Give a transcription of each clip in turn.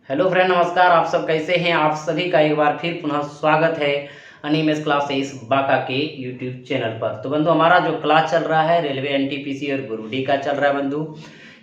Hello friend, नमस्कार। आप सब कैसे हैं? आप सभी का एक बार फिर पुनः स्वागत है अनिमेश क्लासेस बांका के यूट्यूब चैनल पर। तो बंधु, हमारा जो क्लास चल रहा है रेलवे एनटीपीसी और ग्रुप डी का चल रहा है बंधु,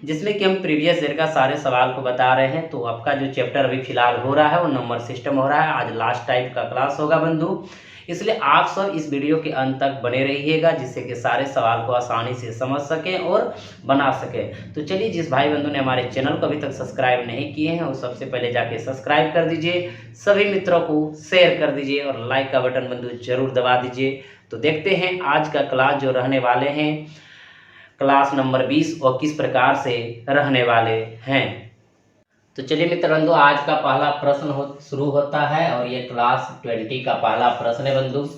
जिसमें कि हम प्रीवियस ईयर का सारे सवाल को बता रहे हैं। तो आपका जो चैप्टर अभी फिलहाल हो रहा है वो नंबर सिस्टम हो रहा है। आज लास्ट टाइप का क्लास होगा बंधु, इसलिए आप सब इस वीडियो के अंत तक बने रहिएगा, जिससे कि सारे सवाल को आसानी से समझ सकें और बना सकें। तो चलिए, जिस भाई बंधु ने हमारे चैनल को अभी तक सब्सक्राइब नहीं किए हैं वो सबसे पहले जाके सब्सक्राइब कर दीजिए, सभी मित्रों को शेयर कर दीजिए और लाइक का बटन बंधु जरूर दबा दीजिए। तो देखते हैं आज का क्लास जो रहने वाले हैं, क्लास नंबर 20 और किस प्रकार से रहने वाले हैं। तो चलिए मित्र बंधु, आज का पहला प्रश्न शुरू होता है और ये क्लास 20 का पहला प्रश्न है बंधु।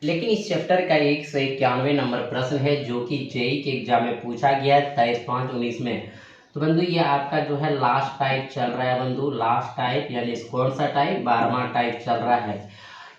लेकिन इस चैप्टर का 191 नंबर प्रश्न है जो कि जेई के एग्जाम में पूछा गया है 23/5/19 में। तो बंधु ये आपका जो है लास्ट टाइप चल रहा है बंधु, लास्ट टाइप यानी कौन सा टाइप? 12वां टाइप चल रहा है।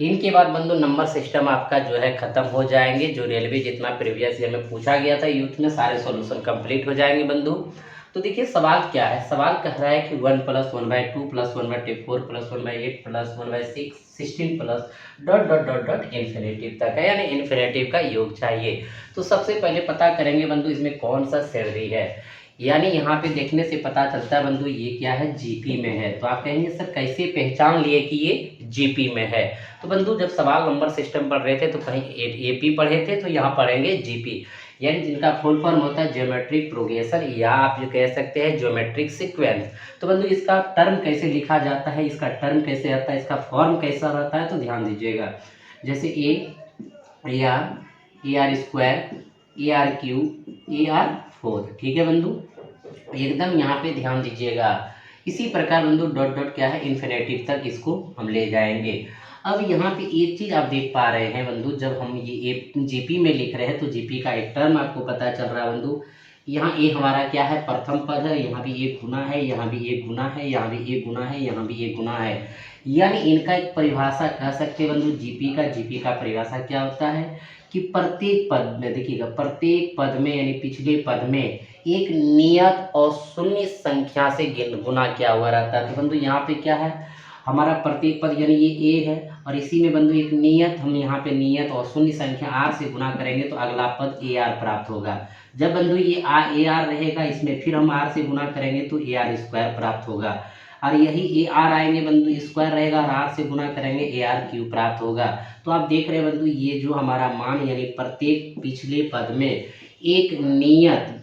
इनके बाद बंधु नंबर सिस्टम आपका जो है खत्म हो जाएंगे। जो रेलवे जितना प्रीवियस ईयर में पूछा गया था यूथ में, सारे सॉल्यूशन कंप्लीट हो जाएंगे बंधु। तो देखिए सवाल क्या है। सवाल कह रहा है कि 1 + 1/2 + 1/4 + 1/8 + 1/6 16 plus dot dot dot dot infinitive तक है, यानी इन्फिनेटिव का योग चाहिए। तो सबसे पहले पता करेंगे बंधु इसमें कौन सा सैलरी है, यानी यहाँ पे देखने से पता चलता है बंधु ये क्या है, जीपी में है। तो आप कहेंगे सर कैसे पहचान लिए कि ये जीपी में है? तो बंधु जब सवाल नंबर सिस्टम पढ़ रहे थे तो कहीं एपी पढ़े थे, तो यहाँ पढ़ेंगे जीपी, यानी जिनका फुल फॉर्म होता है ज्योमेट्रिक प्रोग्रेशन, या आप जो कह सकते हैं ज्योमेट्रिक सीक्वेंस। तो बंधु इसका टर्म कैसे लिखा जाता है, इसका टर्म कैसे आता है, इसका फॉर्म कैसा रहता है, तो ध्यान दीजिएगा। जैसे AR² AR³ ठीक है बंधु, एकदम यहाँ पे ध्यान दीजिएगा। इसी प्रकार बंधु डॉट डॉट क्या है, इन्फिनेटिव तक इसको हम ले जाएंगे। अब यहाँ पे एक चीज आप देख पा रहे हैं बंधु, जब हम ये जीपी में लिख रहे हैं तो जीपी का एक टर्म आपको पता चल रहा है बंधु। यहाँ ए हमारा क्या है, प्रथम पद है, यहाँ भी एक गुना है, यहाँ भी एक गुना है, यहाँ भी एक गुना है, यहाँ भी एक गुना है। यानी इनका एक परिभाषा कह सकते हैं बंधु जीपी का परिभाषा क्या होता है कि प्रत्येक पद में देखिएगा, प्रत्येक पद में यानी पिछले पद में एक नियत और शून्य संख्या से गुना किया हुआ रहता है। तो बंधु यहाँ पे क्या है, हमारा प्रत्येक पद यानी ये ए है और इसी में बंधु एक नियत, हम यहाँ पे नियत और शून्य संख्या आर से गुना करेंगे तो अगला पद ए आर प्राप्त होगा। जब बंधु ये ए आर रहेगा, इसमें फिर हम आर से गुना करेंगे तो AR² प्राप्त होगा, और यही AR आएंगे बंधु स्क्वायर रहेगा और आर से गुना करेंगे AR³ प्राप्त होगा। तो आप देख रहे हैं बंधु ये जो हमारा मान यानी प्रत्येक पिछले पद में एक नियत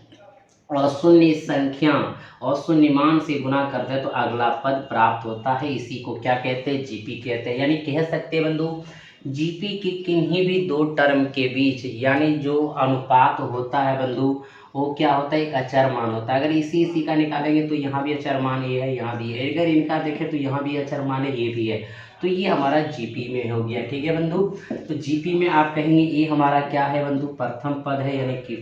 और शून्य संख्या और शून्य मान से गुना करते हैं तो अगला पद प्राप्त होता है। इसी को क्या कहते हैं, जीपी कहते हैं। यानी कह सकते हैं बंधु जीपी के किन्हीं भी दो टर्म के बीच यानी जो अनुपात होता है बंधु वो क्या होता है, एक अचर मान होता है। अगर इसी का निकालेंगे तो यहाँ भी अचर मान ये है, यहाँ भी है। अगर इनका देखें तो यहाँ भी अचर मान है, ये भी है। तो ये हमारा जीपी में हो गया, ठीक है बंधु। तो जीपी में आप कहेंगे ये हमारा क्या है बंधु, प्रथम पद है, यानी कि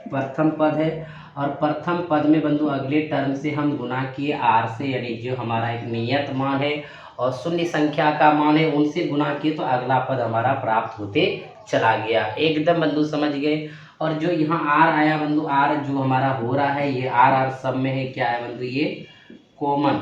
प्रथम पद है। और प्रथम पद में बंधु अगले टर्म से हम गुना किए आर से, यानी जो हमारा एक नियत मान है और शून्य संख्या का मान है उनसे गुना किए तो अगला पद हमारा प्राप्त होते चला गया। एकदम बंधु समझ गए। और जो यहाँ आर आया बंधु, आर जो हमारा हो रहा है ये आर सब में है, क्या है बंधु, ये कॉमन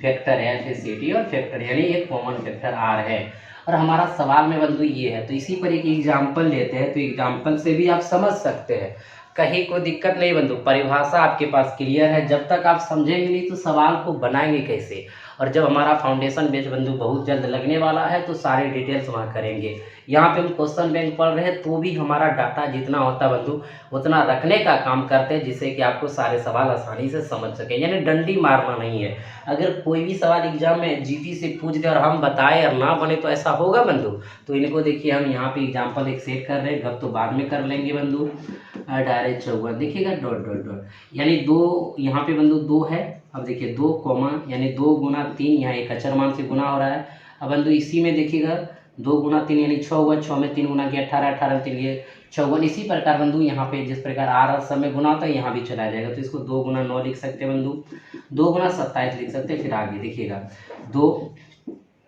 फैक्टर है, एफिशिएंसी और फैक्टर, यानी ये कॉमन फैक्टर आर है। और हमारा सवाल में बंधु ये है, तो इसी पर एक एग्जाम्पल लेते हैं, तो एग्जाम्पल से भी आप समझ सकते हैं, कहीं कोई दिक्कत नहीं बंधु। परिभाषा आपके पास क्लियर है, जब तक आप समझेंगे नहीं तो सवाल को बनाएंगे कैसे। और जब हमारा फाउंडेशन बेस बंधु बहुत जल्द लगने वाला है तो सारे डिटेल्स वहाँ करेंगे। यहाँ पे हम क्वेश्चन बैंक पढ़ रहे हैं तो भी हमारा डाटा जितना होता है बंधु उतना रखने का काम करते हैं, जिससे कि आपको सारे सवाल आसानी से समझ सके, यानी डंडी मारना नहीं है। अगर कोई भी सवाल एग्जाम में जीपी से पूछ दे और हम बताएं और ना बने तो ऐसा होगा बंधु। तो इनको देखिए हम यहाँ पे एग्जाम्पल एक सेट कर रहे हैं, गप तो बाद में कर लेंगे बंधु। डायरेक्ट चौका देखिएगा डॉट डॉट डॉट, यानी दो यहाँ पे बंधु दो है। अब देखिए 2 कॉमा यानी 2 गुना 3, यहाँ एक अचर मान से गुना हो रहा है। अब बंधु इसी में देखिएगा 2 गुना 3 यानी 6 हुआ, 6 में 3 गुना किया 18, 18 3 ये 54। इसी प्रकार बंधु यहाँ पे जिस प्रकार आर सब में गुना होता है यहाँ भी चला जाएगा, तो इसको 2 गुना 9 लिख सकते हैं बंधु, 2 गुना 27 लिख सकते हैं। फिर आगे देखिएगा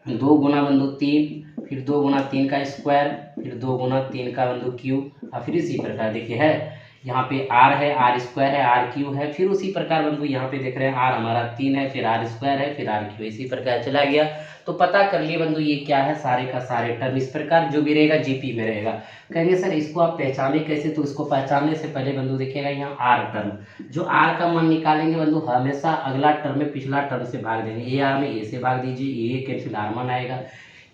2 गुना बंधु 3, फिर 2 गुना 3 का स्क्वायर, फिर 2 गुना 3 का बंधु क्यूब, और फिर इसी प्रकार देखिए है यहाँ पे आर है, आर स्क्वायर है, आर क्यू है। फिर उसी प्रकार बंधु यहाँ पे देख रहे हैं आर हमारा 3 है, फिर आर स्क्वायर है, फिर आर क्यू, इसी प्रकार चला गया। तो पता कर लिए बंधु ये क्या है, सारे का सारे टर्म इस प्रकार जो भी रहेगा जीपी में रहेगा। कहेंगे सर इसको आप पहचाने कैसे, तो इसको पहचानने से पहले बंधु देखिएगा यहाँ आर टर्म, जो आर का मान निकालेंगे बंधु हमेशा अगला टर्म में पिछला टर्म से भाग देंगे। ए आर में ए से भाग दीजिए, ए कैंसिल आर मान आएगा।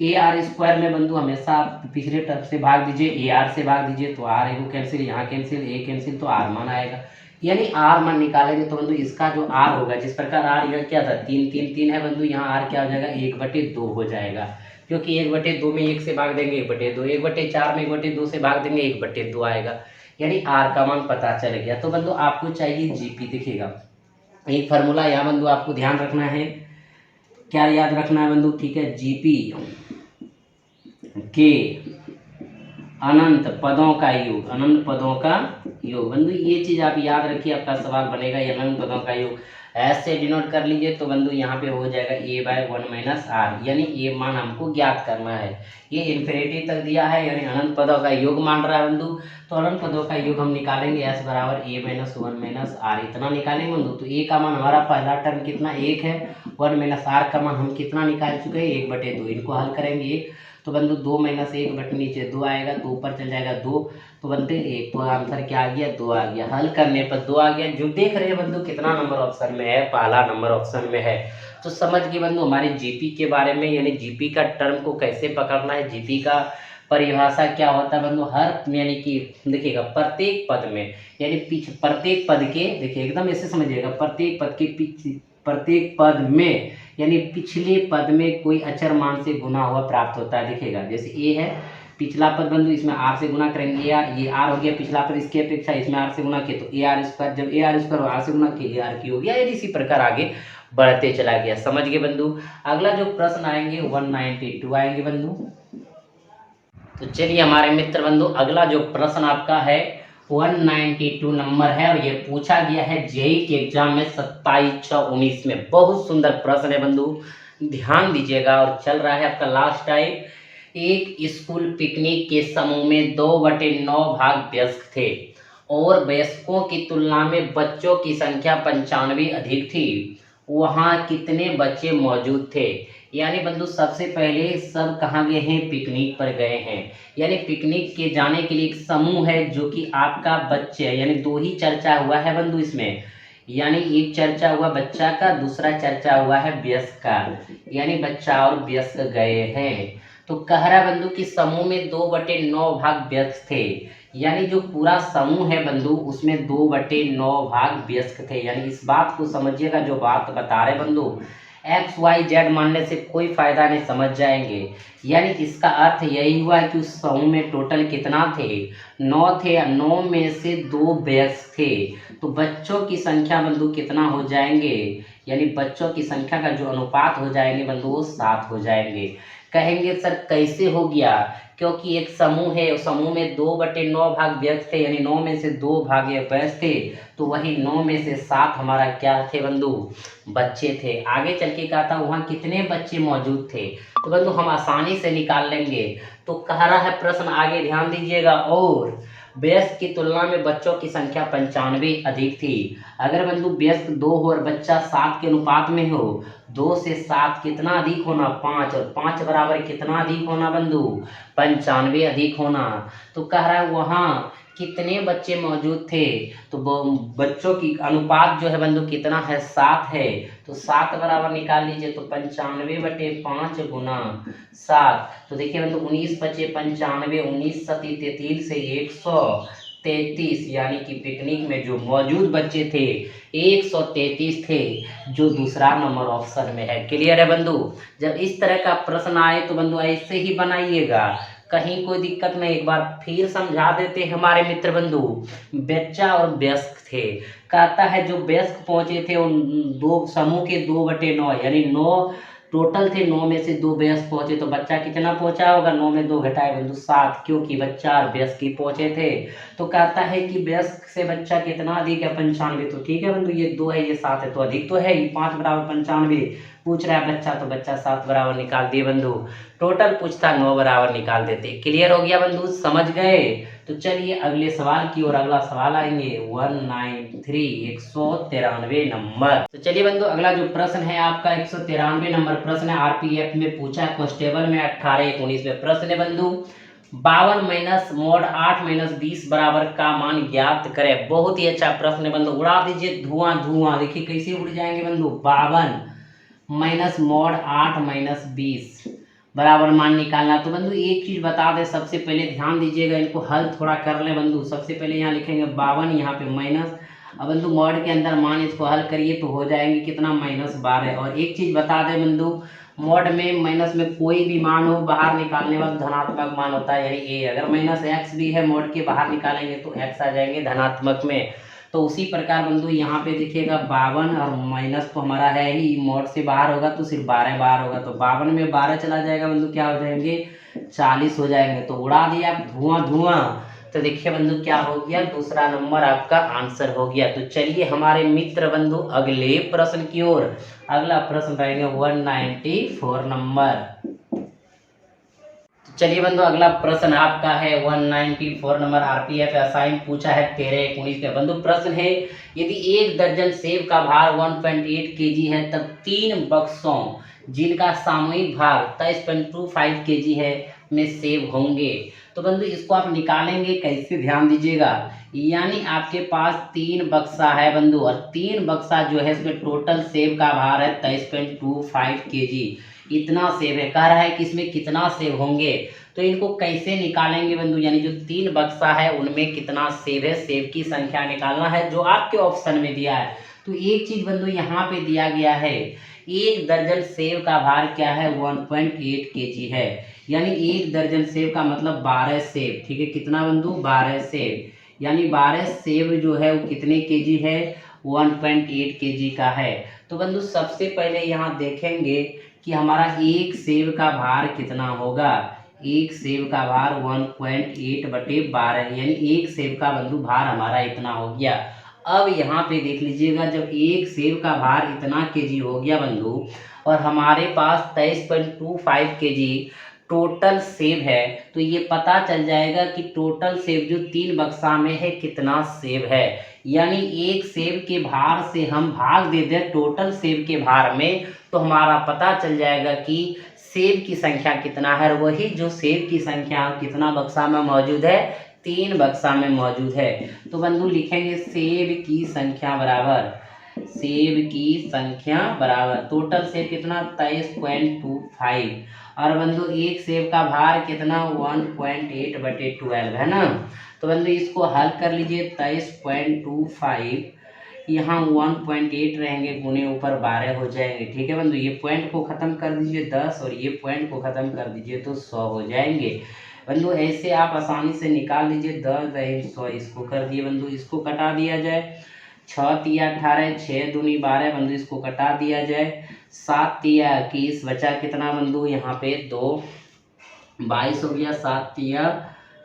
ए आर स्क्वायर में बंधु हमेशा आप पिछले टर्म से भाग दीजिए, ए आर से भाग दीजिए तो आर एगो कैंसिल, यहाँ कैंसिल, ए कैंसिल, तो आर मान आएगा। यानी आर मान निकालेंगे तो बंधु इसका जो आर होगा, जिस प्रकार आर यहाँ क्या था 3 3 3 है बंधु, यहाँ आर क्या हो जाएगा 1/2 हो जाएगा, क्योंकि 1/2 में 1 से भाग देंगे 1/2, 1/4 में 1/2 से भाग देंगे 1/2 आएगा। यानी आर का मान पता चल गया। तो बंधु आपको चाहिए जीपी, दिखेगा एक फार्मूला यहाँ बंधु आपको ध्यान रखना है, क्या याद रखना है बंधु, ठीक है, जीपी के अनंत पदों का योग, अनंत पदों का योग। बंधु ये चीज आप याद रखिए, आपका सवाल बनेगा ये अनंत पदों का योग ऐसे डिनोट कर लीजिए। तो बंधु यहाँ पे हो जाएगा a/1 - r, यानी ये मान हमको ज्ञात करना है। ये इन्फिनिटी तक दिया है, यानी अनंत पदों का योग मान रहा है बंधु। तो अनंत पदों का योग हम निकालेंगे s बराबर a-1 - r, इतना निकालेंगे बंधु। तो a का मान हमारा पहला टर्म कितना 1 है, 1 - r का मान हम कितना निकाल चुके हैं 1/2, इनको हल करेंगे। तो बंधु 2 - 1 बटे नीचे 2 आएगा, तो ऊपर चल जाएगा 2, तो बनते 1, तो आंसर क्या आ गया 2 आ गया। हल करने पर 2 आ गया। जो देख रहे हैं बंधु कितना नंबर ऑप्शन में है, पहला नंबर ऑप्शन में है। तो समझ गए बंधु हमारे जीपी के बारे में, यानी जीपी का टर्म को कैसे पकड़ना है, जीपी का परिभाषा क्या होता है बंधु। हर यानी कि देखिएगा प्रत्येक पद में, यानी प्रत्येक पद के, देखिए एकदम ऐसे समझिएगा, प्रत्येक पद के पीछे, प्रत्येक पद में यानी पिछले पद में कोई अचर मान से गुना हुआ प्राप्त होता है। देखिएगा जैसे ए है पिछला पद बंधु, इसमें आर से गुना करेंगे, ये आर हो गया पिछला पद, इसकी अपेक्षा इसमें आर से गुना किया तो ए आर स्क्वायर, जब ए आर स्क्वायर आर से गुना किया ए आर क्यू हो गया। यानी इसी प्रकार आगे बढ़ते चला गया। समझ गए बंधु। अगला जो प्रश्न आएंगे 192 आएंगे बंधु। तो चलिए हमारे मित्र बंधु अगला जो प्रश्न आपका है 192 नंबर है, और ये पूछा गया है जेईई के एग्जाम में 27/6/19 में। बहुत सुंदर प्रश्न है बंधु, ध्यान दीजिएगा। और चल रहा है आपका लास्ट टाइम, एक स्कूल पिकनिक के समूह में 2/9 भाग वयस्क थे और वयस्कों की तुलना में बच्चों की संख्या 95 अधिक थी। वहाँ कितने बच्चे मौजूद थे। यानी बंधु सबसे पहले सब कहाँ गए हैं, पिकनिक पर गए हैं। यानी पिकनिक के जाने के लिए एक समूह है जो कि आपका बच्चे है, यानी 2 ही चर्चा हुआ है बंधु इसमें। यानी एक चर्चा हुआ बच्चा का, दूसरा चर्चा हुआ है वयस्क का, यानी बच्चा और वयस्क गए हैं। तो कह रहा बंधु कि समूह में 2/9 भाग वयस्क थे, यानी जो पूरा समूह है बंधु उसमें 2/9 भाग वयस्क थे। यानी इस बात को समझिएगा, जो बात बता रहे बंधु एक्स वाई जेड मानने से कोई फायदा नहीं, समझ जाएंगे। यानी इसका अर्थ यही हुआ है कि उस समूह में टोटल कितना थे 9 थे, 9 में से 2 वयस्क थे। तो बच्चों की संख्या बंधु कितना हो जाएंगे, यानी बच्चों की संख्या का जो अनुपात हो जाएंगे बंधु वो 7 हो जाएंगे। कहेंगे सर कैसे हो गया, क्योंकि एक समूह है, उस समूह में 2/9 भाग वयस्क थे, यानी 9 में से 2 भाग वयस्क थे, तो वही 9 में से 7 हमारा क्या थे बंधु, बच्चे थे। आगे चल के कहा था वहाँ कितने बच्चे मौजूद थे, तो बंधु हम आसानी से निकाल लेंगे। तो कह रहा है प्रश्न, आगे ध्यान दीजिएगा, और वयस्क की तुलना में बच्चों की संख्या 95 अधिक थी। अगर बंधु वयस्क 2 हो और बच्चा 7 के अनुपात में हो, 2 से 7 कितना अधिक होना 5, और 5 बराबर कितना अधिक होना बंधु 95 अधिक होना। तो कह रहा है वहाँ कितने बच्चे मौजूद थे, तो बच्चों की अनुपात जो है बंधु कितना है 7 है। तो 7 बराबर निकाल लीजिए, तो 95/5 गुना 7। तो देखिए बंधु 19 बचे 95, 19 सती 33 से 133, यानी कि पिकनिक में जो मौजूद बच्चे थे 133 थे, जो दूसरा नंबर ऑप्शन में है। क्लियर है बंधु। जब इस तरह का प्रश्न आए तो बंधु ऐसे ही बनाइएगा, कहीं कोई दिक्कत नहीं। एक बार फिर समझा देते हैं हमारे मित्र बंधु, बच्चा और वयस्क थे। कहता है जो वयस्क पहुंचे थे उन 2 समूह के 2/9, यानी 9 टोटल थे, 9 में से 2 वयस्क पहुंचे, तो बच्चा कितना पहुंचा होगा, 9 में 2 घटाए बंधु 7, क्योंकि बच्चा और वयस्क ही पहुंचे थे। तो कहता है कि वयस्क से बच्चा कितना अधिक है 95, तो ठीक है बंधु ये 2 है ये 7 है, तो अधिक तो है ही, 5 बराबर 95, पूछ रहा है बच्चा तो बच्चा 7 बराबर निकाल दिए बंधु। टोटल पूछता 9 बराबर निकाल देते। क्लियर हो गया बंधु, समझ गए? तो चलिए अगले सवाल की ओर। अगला सवाल आएंगे 193 193 नंबर। तो चलिए बंधु अगला जो प्रश्न है आपका 193 नंबर प्रश्न है। आरपीएफ में पूछा है, कांस्टेबल में 18-19 में प्रश्न है बंधु। 52 माइनस मॉड 8 माइनस 20 बराबर का मान ज्ञात करें। बहुत ही अच्छा प्रश्न है बंधु, उड़ा दीजिए धुआं धुआं। देखिए कैसे उड़ जाएंगे बंधु। 52 माइनस मॉड 8 माइनस 20 बराबर मान निकालना। तो बंधु एक चीज बता दे, सबसे पहले ध्यान दीजिएगा, इनको हल थोड़ा कर ले बंधु। सबसे पहले यहाँ लिखेंगे 52, यहाँ पे माइनस। अब बंधु मॉड के अंदर मान इसको हल करिए तो हो जाएंगे कितना, -12। और एक चीज बता दे बंधु, मॉड में माइनस में कोई भी मान हो बाहर निकालने वक्त धनात्मक मान होता है, यानी ए। अगर -x भी है मॉड के बाहर निकालेंगे तो x आ जाएंगे धनात्मक में। तो उसी प्रकार बंधु यहाँ पे देखिएगा 52 और माइनस तो हमारा है ही, मॉड से बाहर होगा तो सिर्फ 12 बाहर होगा। तो 52 में 12 चला जाएगा बंधु, क्या हो जाएंगे 40 हो जाएंगे। तो उड़ा दिया धुआं धुआं। तो देखिए बंधु क्या हो गया, दूसरा नंबर आपका आंसर हो गया। तो चलिए हमारे मित्र बंधु अगले प्रश्न की ओर। अगला प्रश्न रहेगा 194 नंबर। चलिए बंधु अगला प्रश्न आपका है 194 नंबर। आरपीएफ असाइन पूछा है 13-19 में बंधु प्रश्न है, यदि 1 दर्जन सेब का भार 1.8 kg है तब 3 बक्सों जिनका सामूहिक भार 23.25 kg है में सेब होंगे। तो बंधु इसको आप निकालेंगे कैसे, ध्यान दीजिएगा। यानी आपके पास 3 बक्सा है बंधु, और 3 बक्सा जो है इसमें टोटल सेब का भार है 23.25 kg। इतना सेब है, कह रहा है कि इसमें कितना सेब होंगे। तो इनको कैसे निकालेंगे बंधु, यानी जो 3 बक्सा है उनमें कितना सेब है, सेब की संख्या निकालना है जो आपके ऑप्शन में दिया है। तो एक चीज बंधु यहाँ पे दिया गया है, 1 दर्जन सेब का भार क्या है 1.8 kg है, यानी 1 दर्जन सेब का मतलब 12 सेब। ठीक है, कितना बंधु 12 सेब, यानी 12 सेब जो है वो कितने केजी है 1.8 kg का है। तो बंधु सबसे पहले यहाँ देखेंगे कि हमारा 1 सेब का भार कितना होगा। 1 सेब का भार 1.8/12, यानी 1 सेब का बंधु भार हमारा इतना हो गया। अब यहाँ पे देख लीजिएगा, जब 1 सेब का भार इतना केजी हो गया बंधु, और हमारे पास 23.25 kg टोटल सेब है, तो ये पता चल जाएगा कि टोटल सेब जो 3 बक्सा में है कितना सेब है। यानी 1 सेब के भार से हम भाग दे दें टोटल सेब के भार में, तो हमारा पता चल जाएगा कि सेब की संख्या कितना है। वही जो सेब की संख्या कितना बक्सा में मौजूद है, 3 बक्सा में मौजूद है। तो बंधु लिखेंगे सेब की संख्या बराबर, सेब की संख्या बराबर टोटल सेब कितना 23.25, और बंधु 1 सेब का भार कितना 1.8/12 है ना। तो बंधु इसको हल कर लीजिए, 23.25 यहाँ 1.8 रहेंगे, गुने ऊपर 12 हो जाएंगे। ठीक है बंधु, ये पॉइंट को खत्म कर दीजिए 10, और ये पॉइंट को खत्म कर दीजिए तो 100 हो जाएंगे बंधु। ऐसे आप आसानी से निकाल लीजिए 10 100, इसको कर दिए बंधु, इसको कटा दिया जाए। 6 तिया 18, 6 दूनी 12 बंधु, इसको कटा दिया जाए। 7 तिया 21, बचा कितना बंधु यहाँ पे 2, 22 हो गया। 7 तिया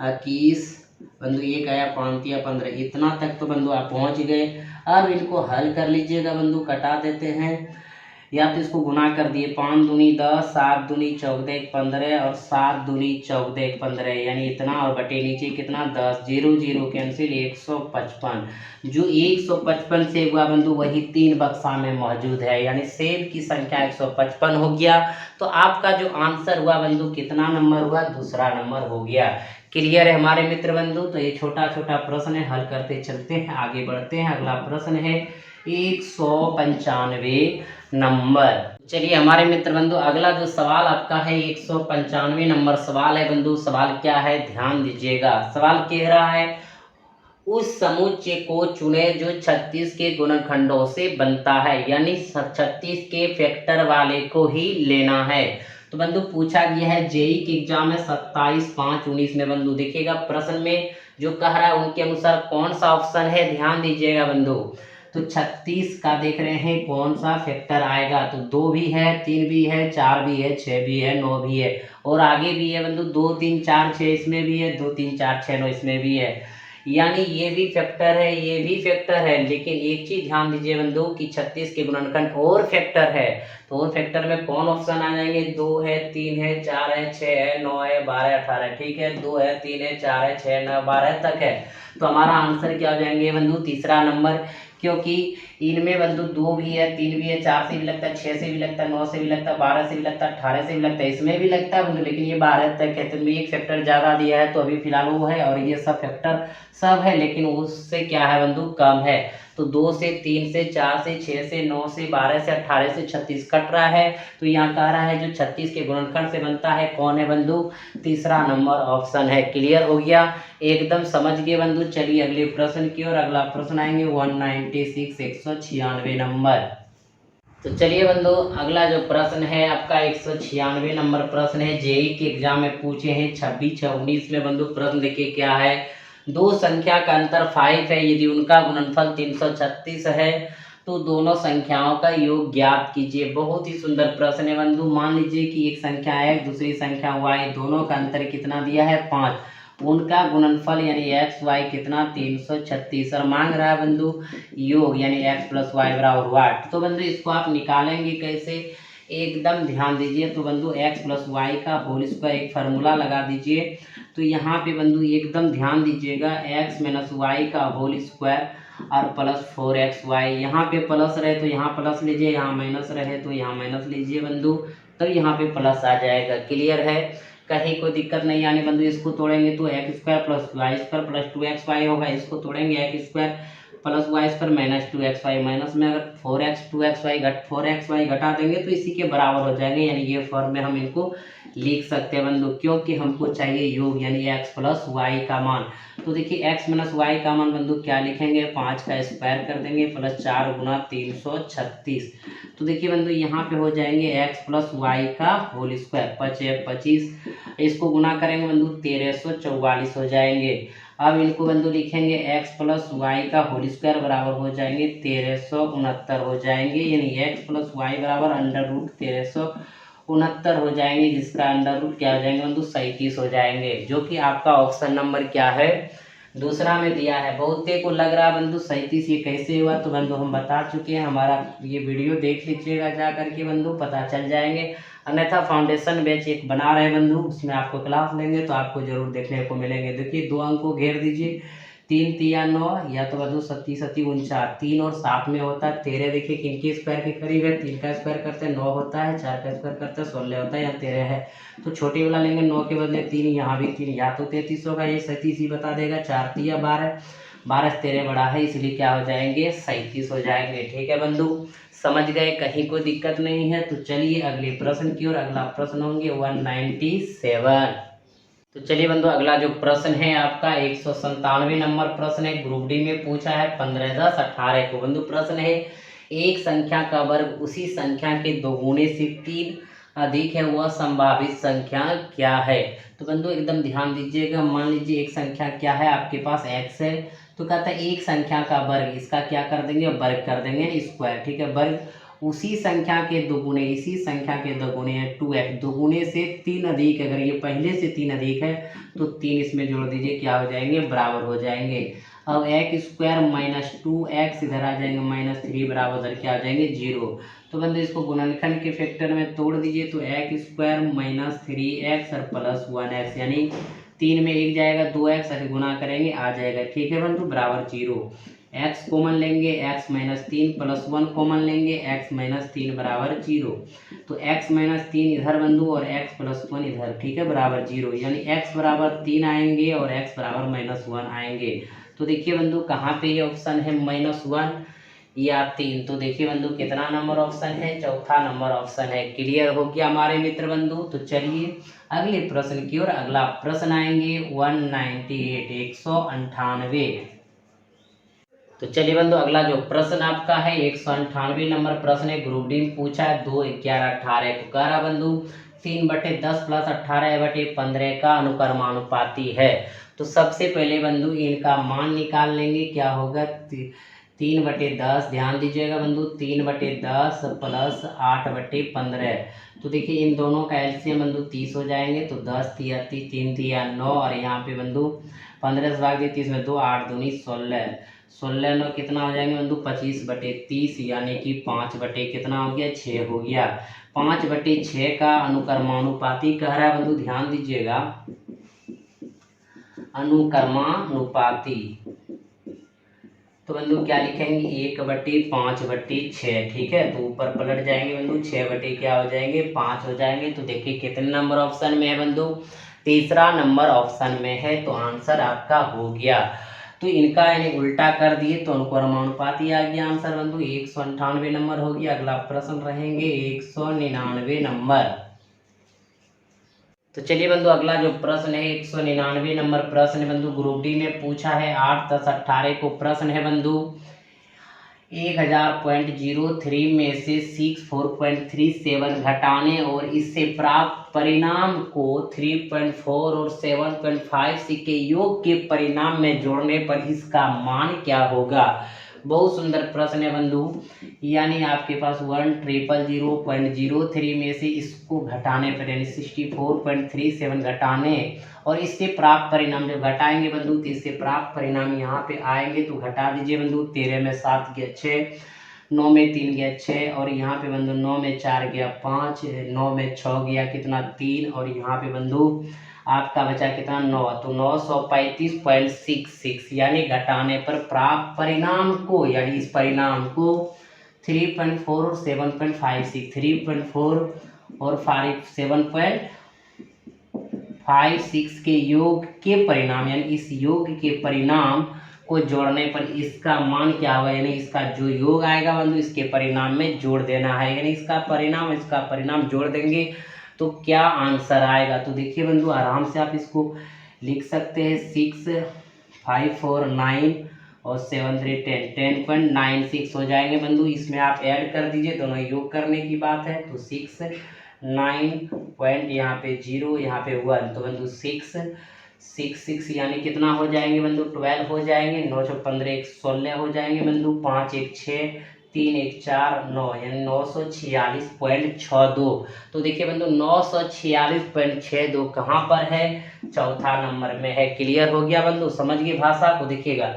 21 बंधु, 1 आया 5 तिया 15, इतना तक तो बंधु आप पहुँच गए। अब इनको हल कर लीजिएगा बंधु, कटा देते हैं, या तो इसको गुना कर दिए, 5 दूनी 10, 7 दूनी 14 15, और 7 दूनी 14 15, यानी इतना, और बटे नीचे कितना 10, 0 0 कैंसिल 155। जो 155 सेब हुआ बंधु वही 3 बक्सा में मौजूद है, यानी सेब की संख्या 155 हो गया। तो आपका जो आंसर हुआ बंधु कितना नंबर हुआ, दूसरा नंबर हो गया। क्लियर है हमारे मित्र बंधु। तो ये छोटा छोटा प्रश्न है, हल करते चलते हैं, आगे बढ़ते हैं। अगला प्रश्न है 195 नंबर। चलिए हमारे मित्र बंधु अगला जो सवाल आपका है 195 नंबर सवाल है बंधु। सवाल क्या है, ध्यान दीजिएगा। सवाल कह रहा है उस समुच्चय को चुने जो 36 के गुणनखंडों से बनता है, यानी 36 के फैक्टर वाले को ही लेना है। तो बंधु पूछा गया है जेई के एग्जाम में 27/5/19 में बंधु। देखिएगा प्रश्न में जो कह रहा है उनके अनुसार कौन सा ऑप्शन है, ध्यान दीजिएगा बंधु। तो 36 का देख रहे हैं कौन सा फैक्टर आएगा, तो 2 भी है, 3 भी है, 4 भी है, 6 भी है, 9 भी है, और आगे भी है बंधु 2 3 4 6 इसमें भी है, 2 3 4 6 9 इसमें भी है। यानी ये भी फैक्टर है, ये भी फैक्टर है, लेकिन एक चीज ध्यान दीजिए बंधु कि 36 के गुणनखंड और फैक्टर है। तो और फैक्टर में कौन ऑप्शन आ जाएंगे? 2 है, 3 है, 4 है, 6 है, 9 है, 12, 18। ठीक है, 2 है, 3 है, 4 है, 6, 9, 12 तक है। तो हमारा आंसर क्या हो जाएंगे बंधु? तीसरा नंबर, क्योंकि इनमें बंधु 2 भी है, 3 भी है, 4 से भी लगता है, 6 से भी लगता है, 9 से भी लगता है, 12 से भी लगता है, 18 से भी लगता है, इसमें भी लगता है बंधु, लेकिन ये 12 तक है। तो एक फैक्टर ज्यादा दिया है तो अभी फिलहाल वो है, और ये सब फैक्टर सब है, लेकिन उससे क्या है बंधु? कम है। तो 2 से, 3 से, 4 से, 6 से, 9 से, 12 से, 18 से 36 कट रहा है। तो यहाँ कह रहा है जो 36 के गुणनखंड से बनता है कौन है बंधु? तीसरा नंबर ऑप्शन है। क्लियर हो गया? एकदम समझ गए बंधु। चलिए अगले प्रश्न की ओर। अगला प्रश्न आएंगे 196 196 नंबर। तो चलिए बंधु, अगला जो प्रश्न है आपका 196 नंबर प्रश्न है। जेई के एग्जाम में पूछे हैं 26-19 में बंधु। प्रश्न देखिए क्या है। दो संख्या का अंतर 5 है, यदि उनका गुणनफल 336 है तो दोनों संख्याओं का योग ज्ञात कीजिए। बहुत ही सुंदर प्रश्न है बंधु। मान लीजिए कि एक संख्या है, दूसरी संख्या y, दोनों का अंतर कितना दिया है? 5। उनका गुणनफल यानी एक्स वाई कितना? 336। और मांग रहा है बंधु योग यानी x प्लस वाई बराबर 8। तो बंधु इसको आप निकालेंगे कैसे? एकदम ध्यान दीजिए। तो बंधु x प्लस वाई का होल स्क्वायर एक फार्मूला लगा दीजिए। तो यहाँ पे बंधु एकदम ध्यान दीजिएगा, x माइनस वाई का होल स्क्वायर और प्लस 4xy। यहाँ पे प्लस रहे तो यहाँ प्लस लीजिए, यहाँ माइनस रहे तो यहाँ माइनस लीजिए बंधु, तब यहाँ पे प्लस आ जाएगा। क्लियर है? कहीं कोई दिक्कत नहीं आनी बंधु। इसको तोड़ेंगे तो x square plus y square plus 2xy होगा। इसको तोड़ेंगे x square plus y square minus 2xy। Minus में अगर 4x घटा देंगे तो इसी के बराबर हो जाएंगे, यानी ये फॉर्म में हम इनको लिख सकते हैं बंधु, क्योंकि हमको चाहिए योग यानी x प्लस वाई का मान। तो देखिए x माइनस वाई का मान बंधु क्या लिखेंगे? 5 का स्क्वायर कर देंगे प्लस 4 गुना 336। तो देखिए बंधु यहाँ पे हो जाएंगे x प्लस वाई का होल स्क्वायर 25, इसको गुना करेंगे बंधु 1344 हो जाएंगे। अब इनको बंधु लिखेंगे x प्लस वाई का होल स्क्वायर बराबर हो जाएंगे 1369 हो जाएंगे, यानी x प्लस वाई बराबर अंडर रूट 1369 हो जाएंगे, जिसका अंडर रूट क्या हो जाएंगे बंधु? 37 हो जाएंगे, जो कि आपका ऑप्शन नंबर क्या है? दूसरा में दिया है। बहुते को लग रहा है बंधु 37 ये कैसे हुआ, तो बंधु हम बता चुके हैं। हमारा ये वीडियो देख लीजिएगा जा करके बंधु, पता चल जाएंगे। अन्यथा फाउंडेशन बैच एक बना रहे बंधु, उसमें आपको क्लास लेंगे तो आपको जरूर देखने को मिलेंगे। देखिए 2 अंक को घेर दीजिए, 3 तिया 9, या तो बंधु 37 37 49, 3 और 7 में होता है 13। देखिए किनके स्क्वायर के करीब है? 3 का स्क्वायर करते हैं 9 होता है, 4 का स्क्वायर करते हैं 16 होता है, या 13 है। तो छोटी वाला लेंगे 9 के बदले 3, यहाँ भी 3, या तो 33 होगा, ये 37 ही बता देगा। 4 तिया 12, 12 से 13 बड़ा है, इसलिए क्या हो जाएंगे? 37 हो जाएंगे। ठीक है बंधु, समझ गए? कहीं कोई दिक्कत नहीं है। तो चलिए अगले प्रश्न की ओर। अगला प्रश्न होंगे 197। तो चलिए बंधु, अगला जो प्रश्न है आपका 197 नंबर प्रश्न है। ग्रुप डी में पूछा है 15 10 18 को। बंधु प्रश्न है, एक संख्या का वर्ग उसी संख्या के दोगुने से 3 अधिक है, वह संभावित संख्या क्या है? तो बंधु एकदम ध्यान दीजिएगा। मान लीजिए एक संख्या क्या है आपके पास? x है। तो कहता है एक संख्या का वर्ग, इसका क्या कर देंगे? वर्ग कर देंगे, स्क्वायर। ठीक है, वर्ग उसी संख्या के दोगुने, इसी संख्या के दोगुने है 2x, दोगुने से 3 अधिक। अगर ये पहले से 3 अधिक है तो 3 इसमें जोड़ दीजिए, क्या हो जाएंगे? बराबर हो जाएंगे। अब x स्क्वायर माइनस 2x इधर आ जाएंगे, माइनस 3 बराबर उधर क्या आ जाएंगे? 0। तो बंधु इसको गुणनखंड के फैक्टर में तोड़ दीजिए। तो x स्क्वायर माइनस 3x और प्लस 1x, यानी 3 में 1 जाएगा, 2x अगर गुना करेंगे आ जाएगा। ठीक है बंधु, बराबर 0। x कॉमन लेंगे, x माइनस 3 प्लस 1 कॉमन लेंगे, x माइनस 3 बराबर 0। तो x माइनस 3 इधर बंधु और x प्लस 1 इधर। ठीक है, बराबर 0, यानी x बराबर 3 आएंगे और x बराबर माइनस 1 आएंगे। तो देखिए बंधु कहाँ पे ये ऑप्शन है -1 या 3। तो देखिए बंधु कितना नंबर ऑप्शन है? चौथा नंबर ऑप्शन है। क्लियर हो गया हमारे मित्र बंधु। तो चलिए अगले प्रश्न की ओर। अगला प्रश्न आएंगे 198 198। तो चलिए बंधु, अगला जो प्रश्न आपका है 198 नंबर प्रश्न है। ग्रुप डी में पूछा है 2 11 18 को। कह रहा बंधु 3/10 प्लस 18/15 का अनुक्रमानुपाती है। तो सबसे पहले बंधु इनका मान निकाल लेंगे। क्या होगा? 3/10, ध्यान दीजिएगा बंधु, 3/10 प्लस 8/15। तो देखिए इन दोनों का एलसीएम बंधु 30 हो जाएंगे, तो 10 तिया 30, 3 तिया 9, और यहाँ पे बंधु 15 से भाग दिए 30 में 2, 8 दूनी 16, 16 9 कितना हो जाएंगे बंधु 25/30, यानी कि 5 कितना हो गया 6 हो गया। 5/6 का अनुक्रमानुपाती कह रहा है बंधु, ध्यान दीजिएगा, अनुक्रमानुपाती। तो बंधु क्या लिखेंगे 1/5/6, ठीक है। तो ऊपर पलट जाएंगे बंधु, 6 क्या हो जाएंगे 5 हो जाएंगे। तो देखिए कितने नंबर ऑप्शन में है बंधु, तीसरा नंबर ऑप्शन में है, तो आंसर आपका हो गया। तो इनका यानी उल्टा कर दिए तो अनुक्रमानुपाती आ गया आंसर बंधु, 198 नंबर हो गया। अगला प्रश्न रहेंगे 199 नंबर। तो चलिए बंधु अगला जो प्रश्न है 199 नंबर प्रश्न है बंधु, ग्रुप डी में पूछा है 8, 10, 18 को प्रश्न है बंधु, 1000.03 में से 64.37 घटाने और इससे प्राप्त परिणाम को 3.4 और 7.56 के योग के परिणाम में जोड़ने पर इसका मान क्या होगा। बहुत सुंदर प्रश्न है बंधु, यानी आपके पास 1000.03 में से इसको घटाने पर यानी 64.37 घटाने और इससे प्राप्त परिणाम जब घटाएंगे बंधु तो इससे प्राप्त परिणाम यहाँ पे आएंगे। तो घटा दीजिए बंधु, 13 में 7 गया 6, 9 में 3 गया 6, और यहाँ पे बंधु 9 में 4 गया 5, 9 में 6 गया कितना 3, और यहाँ पे बंधु आपका बचा कितना 9, तो 935.66 यानी घटाने पर प्राप्त परिणाम को, यानी इस परिणाम को 3.4 और 7.56, 3.4 और 7.56 के योग के परिणाम, यानी इस योग के परिणाम को जोड़ने पर इसका मान क्या होगा, यानी इसका जो योग आएगा बंधु इसके परिणाम में जोड़ देना है, यानी इसका परिणाम जोड़ देंगे तो क्या आंसर आएगा। तो देखिए बंधु आराम से आप इसको लिख सकते हैं, 6, 5, 4, 9 और 7, 3, 10, 10.96 हो जाएंगे बंधु। इसमें आप ऐड कर दीजिए, दोनों योग करने की बात है। तो 6, 9 पॉइंट यहाँ पे 0, यहाँ पे 1, तो बंधु 6 यानी कितना हो जाएंगे बंधु 12 हो जाएंगे। 9 × 15 = 16 हो जाएंगे बंधु। 5 × 1 = 6, 3 × 1 = 4, 9 यानी 946.62। तो देखिए बंधु 946.62 कहाँ पर है, चौथा नंबर में है। क्लियर हो गया बंधु, समझ गए भाषा को। देखिएगा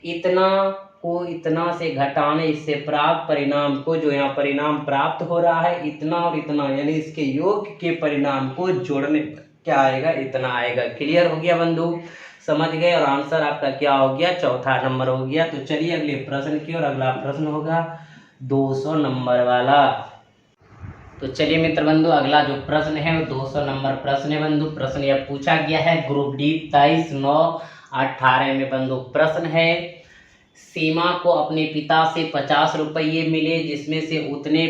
इतना को इतना से घटाने इससे प्राप्त परिणाम को, जो यहाँ परिणाम प्राप्त हो रहा है इतना और इतना, यानी इसके योग के परिणाम को जोड़ने क्या आएगा, इतना आएगा। क्लियर हो गया बंधु, समझ गए, और आंसर आपका क्या हो गया, चौथा नंबर हो गया। तो चलिए अगले प्रश्न की ओर। अगला प्रश्न होगा 200 नंबर वाला। तो चलिए मित्र बंधु अगला जो प्रश्न है वो 200 नंबर प्रश्न है बंधु। प्रश्न यह पूछा गया है ग्रुप डी 23/9/18 में बंधु। प्रश्न है, सीमा को अपने पिता से 50 रुपये मिले, जिसमें से उसने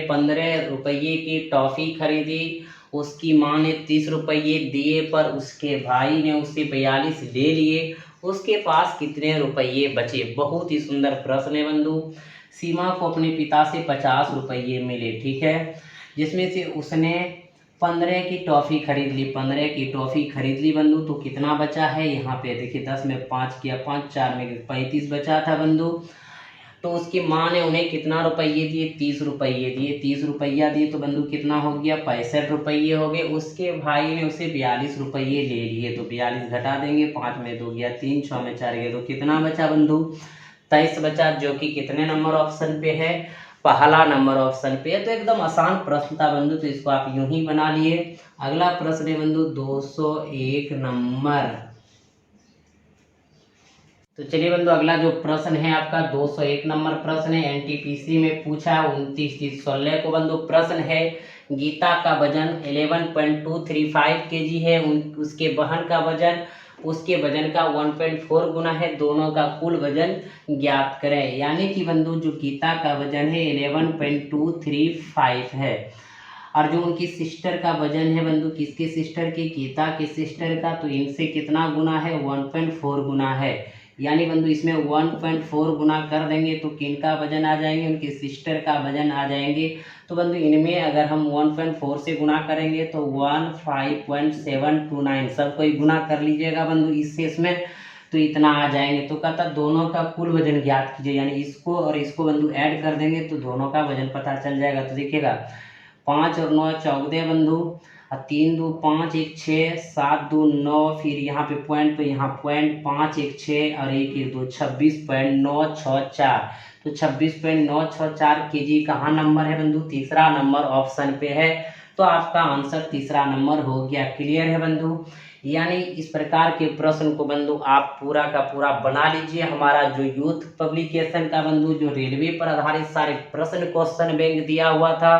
15 रुपये की टॉफ़ी खरीदी। उसकी माँ ने 30 रुपये दिए पर उसके भाई ने उससे 42 ले लिए। उसके पास कितने रुपये बचे। बहुत ही सुंदर प्रश्न है बंधु। सीमा को अपने पिता से 50 रुपये मिले, ठीक है, जिसमें से उसने 15 की टॉफ़ी खरीद ली। 15 की टॉफ़ी खरीद ली बंधु, तो कितना बचा है यहाँ पे देखिए, 10 में 5 किया 5, 4 में 35 बचा था बंधु। तो उसकी माँ ने उन्हें कितना रुपये दिए, 30 रुपये दिए। 30 रुपया दिए तो बंधु कितना हो गया, 65 रुपये हो गए। उसके भाई ने उसे 42 रुपये ले लिए, तो 42 घटा देंगे, 5 में 2 गया 3, 6 में 4 गया, तो कितना बचा बंधु 23 बचा, जो कि कितने नंबर ऑप्शन पे है, पहला नंबर ऑप्शन पे है। तो एकदम आसान प्रश्न था बंधु, तो इसको आप यूं ही बना लिए। अगला प्रश्न है बंधु 201 नंबर। तो चलिए बंधु अगला जो प्रश्न है आपका 201 नंबर प्रश्न है, एनटीपीसी में पूछा है 29/16 को बंधु। प्रश्न है, गीता का वजन 11.235 kg है, उसके बहन का वजन उसके वजन का 1.4 गुना है। दोनों का कुल वजन ज्ञात करें। यानी कि बंधु जो गीता का वजन है 11.235 है, और जो उनकी सिस्टर का वजन है बंधु, किसके सिस्टर के, गीता के सिस्टर का, तो इनसे कितना गुना है, 1.4 गुना है। यानी बंधु इसमें 1.4 गुना कर देंगे तो किनका वजन आ जाएंगे, उनके सिस्टर का वजन आ जाएंगे। तो बंधु इनमें अगर हम 1.4 से गुना करेंगे तो 15.729, सब कोई गुना कर लीजिएगा बंधु। इससे इसमें तो इतना आ जाएंगे। तो कहता दोनों का कुल वजन ज्ञात कीजिए, यानी इसको और इसको बंधु ऐड कर देंगे तो दोनों का वजन पता चल जाएगा। तो देखिएगा 5 और 9 14 बंधु, और 3 2 5 1 6 7 2 9, फिर यहाँ पे पॉइंट, तो यहाँ पॉइंट 5 1 6 और 1 1 2 26.964। तो 26.964 kg कहाँ नंबर है बंधु? तीसरा नंबर ऑप्शन पे है। तो आपका आंसर तीसरा नंबर हो गया। क्लियर है बंधु? यानी इस प्रकार के प्रश्न को बंधु आप पूरा का पूरा बना लीजिए। हमारा जो यूथ पब्लिकेशन का बंधु जो रेलवे पर आधारित सारे प्रश्न क्वेश्चन बैंक दिया हुआ था,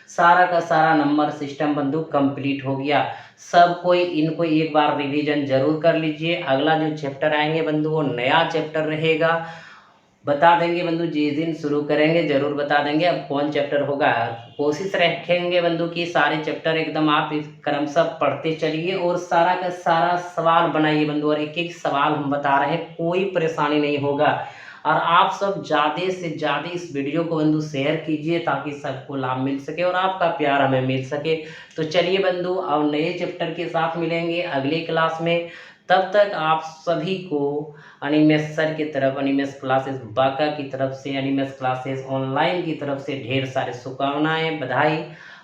सारा का सारा नंबर सिस्टम बंधु कंप्लीट हो गया। सब कोई इनको एक बार रिवीजन जरूर कर लीजिए। अगला जो चैप्टर आएंगे बंधु वो नया चैप्टर रहेगा, बता देंगे बंधु जिस दिन शुरू करेंगे जरूर बता देंगे अब कौन चैप्टर होगा। कोशिश रखेंगे बंधु कि सारे चैप्टर एकदम आप इस क्रमशः पढ़ते चलिए और सारा का सारा सवाल बनाइए बंधु, और एक एक सवाल हम बता रहे हैं, कोई परेशानी नहीं होगा। और आप सब ज़्यादा से ज़्यादा इस वीडियो को बंधु शेयर कीजिए ताकि सबको लाभ मिल सके और आपका प्यार हमें मिल सके। तो चलिए बंधु अब नए चैप्टर के साथ मिलेंगे अगले क्लास में। तब तक आप सभी को अनिमेष सर की तरफ, अनिमेष क्लासेस बांका की तरफ से, अनिमेष क्लासेस ऑनलाइन की तरफ से ढेर सारे शुभकामनाएं, बधाई।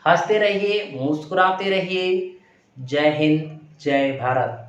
हंसते रहिए, मुस्कुराते रहिए। जय हिंद, जय भारत।